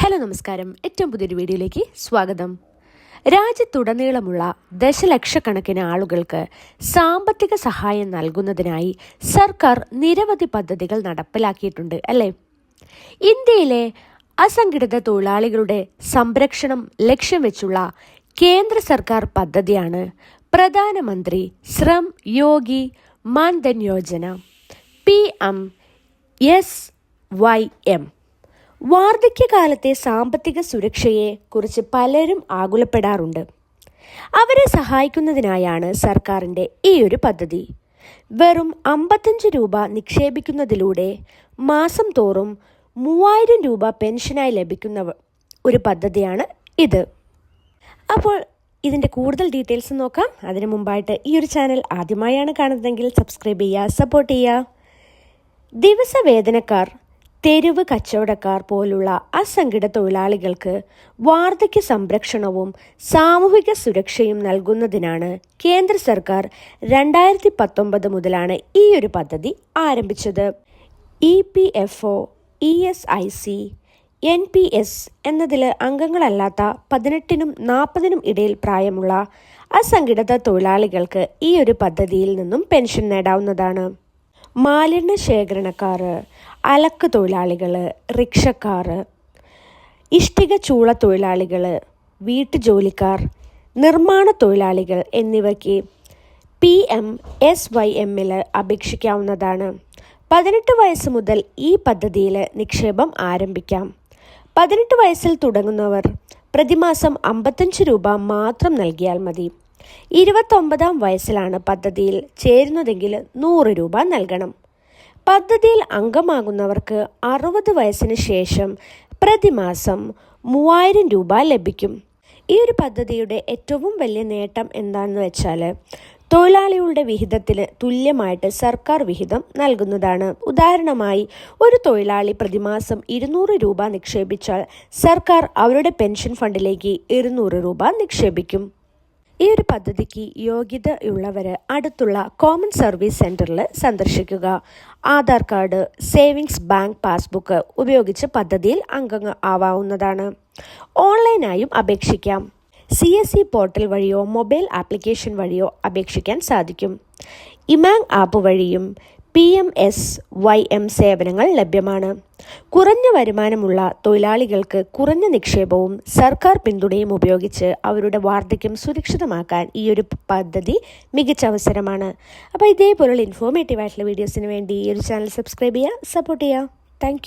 Hello നമസ്കാരം. ഏറ്റവും പുതിയൊരു വീഡിയോയിലേക്ക് സ്വാഗതം. രാജ്യത്തുടനീളമുള്ള ദശലക്ഷക്കണക്കിന് ആളുകൾക്ക് സാമ്പത്തിക സഹായം നൽകുന്നതിനായി സർക്കാർ നിരവധി പദ്ധതികൾ നടപ്പിലാക്കിയിട്ടുണ്ട് അല്ലേ? ഇന്ത്യയിലെ അസംഘടിത തൊഴിലാളികളുടെ സംരക്ഷണം ലക്ഷ്യം വെച്ചുള്ള കേന്ദ്ര സർക്കാർ പദ്ധതിയാണ് പ്രധാനമന്ത്രി ശ്രം യോഗി മാൻധൻ യോജന PMSYM. വാർദ്ധക്യകാലത്തെ സാമ്പത്തിക സുരക്ഷയെ കുറിച്ച് പലരും ആകുലപ്പെടാറുണ്ട്. അവരെ സഹായിക്കുന്നതിനായാണ് സർക്കാരിൻ്റെ ഈ ഒരു പദ്ധതി. വെറും 55 രൂപ നിക്ഷേപിക്കുന്നതിലൂടെ മാസം തോറും 3000 രൂപ പെൻഷനായി ലഭിക്കുന്ന ഒരു പദ്ധതിയാണ് ഇത്. അപ്പോൾ ഇതിൻ്റെ കൂടുതൽ ഡീറ്റെയിൽസ് നോക്കാം. അതിനു മുമ്പായിട്ട് ഈ ഒരു ചാനൽ ആദ്യമായാണ് കാണുന്നതെങ്കിൽ സബ്സ്ക്രൈബ് ചെയ്യുക, സപ്പോർട്ട് ചെയ്യുക. ദിവസവേതനക്കാർ, തെരുവ് കച്ചവടക്കാർ പോലുള്ള അസംഘടിത തൊഴിലാളികൾക്ക് വാർദ്ധക്യ സംരക്ഷണവും സാമൂഹിക സുരക്ഷയും നൽകുന്നതിനാണ് കേന്ദ്ര സർക്കാർ 2019 മുതലാണ് ഈ ഒരു പദ്ധതി ആരംഭിച്ചത്. EPFO, ESIC, NPS എന്നതിൽ അംഗങ്ങളല്ലാത്ത 18നും 40നും ഇടയിൽ പ്രായമുള്ള അസംഘടിത തൊഴിലാളികൾക്ക് ഈ ഒരു പദ്ധതിയിൽ നിന്നും പെൻഷൻ നേടാവുന്നതാണ്. മാലിന്യ ശേഖരണക്കാർ, അലക്ക് തൊഴിലാളികൾ, റിക്ഷക്കാർ, ഇഷ്ടിക ചൂള തൊഴിലാളികൾ, വീട്ടുജോലിക്കാർ, നിർമ്മാണ തൊഴിലാളികൾ എന്നിവയ്ക്ക് PMSYMൽ അപേക്ഷിക്കാവുന്നതാണ്. 18 വയസ്സ് മുതൽ ഈ പദ്ധതിയിൽ നിക്ഷേപം ആരംഭിക്കാം. 18 വയസ്സിൽ തുടങ്ങുന്നവർ പ്രതിമാസം 55 രൂപ മാത്രം നൽകിയാൽ മതി. 29-ാം വയസ്സിലാണ് പദ്ധതിയിൽ ചേരുന്നതെങ്കിൽ 100 രൂപ നൽകണം. പദ്ധതിയിൽ അംഗമാകുന്നവർക്ക് 60 വയസ്സിന് ശേഷം പ്രതിമാസം 3000 രൂപ ലഭിക്കും. ഈ ഒരു പദ്ധതിയുടെ ഏറ്റവും വലിയ നേട്ടം എന്താണെന്ന് വെച്ചാൽ തൊഴിലാളികളുടെ വിഹിതത്തിന് തുല്യമായിട്ട് സർക്കാർ വിഹിതം നൽകുന്നതാണ്. ഉദാഹരണമായി, ഒരു തൊഴിലാളി പ്രതിമാസം 200 രൂപ നിക്ഷേപിച്ചാൽ സർക്കാർ അവരുടെ പെൻഷൻ ഫണ്ടിലേക്ക് 200 രൂപ നിക്ഷേപിക്കും. ഈ ഒരു പദ്ധതിക്ക് യോഗ്യതയുള്ളവർ അടുത്തുള്ള കോമൺ സർവീസ് സെൻറ്ററിൽ സന്ദർശിക്കുക. Aadhaar card, savings bank passbook ഉപയോഗിച്ച് പദ്ധതിയിൽ അംഗങ്ങൾ ആവാവുന്നതാണ്. ഓൺലൈനായും അപേക്ഷിക്കാം. CSE പോർട്ടൽ വഴിയോ മൊബൈൽ ആപ്ലിക്കേഷൻ വഴിയോ അപേക്ഷിക്കാൻ സാധിക്കും. ഇമാങ് ആപ്പ് വഴിയും PMSYM സേവനങ്ങൾ ലഭ്യമാണ്. കുറഞ്ഞ വരുമാനമുള്ള തൊഴിലാളികൾക്ക് കുറഞ്ഞ നിക്ഷേപവും സർക്കാർ പിന്തുണയും ഉപയോഗിച്ച് അവരുടെ വാർദ്ധക്യം സുരക്ഷിതമാക്കാൻ ഈ ഒരു പദ്ധതി മികച്ച അവസരമാണ്. അപ്പോൾ ഇതേപോലുള്ള ഇൻഫോർമേറ്റീവ് ആയിട്ടുള്ള വീഡിയോസിന് വേണ്ടി ഈ ഒരു ചാനൽ സബ്സ്ക്രൈബ് ചെയ്യുക, സപ്പോർട്ട് ചെയ്യുക. താങ്ക്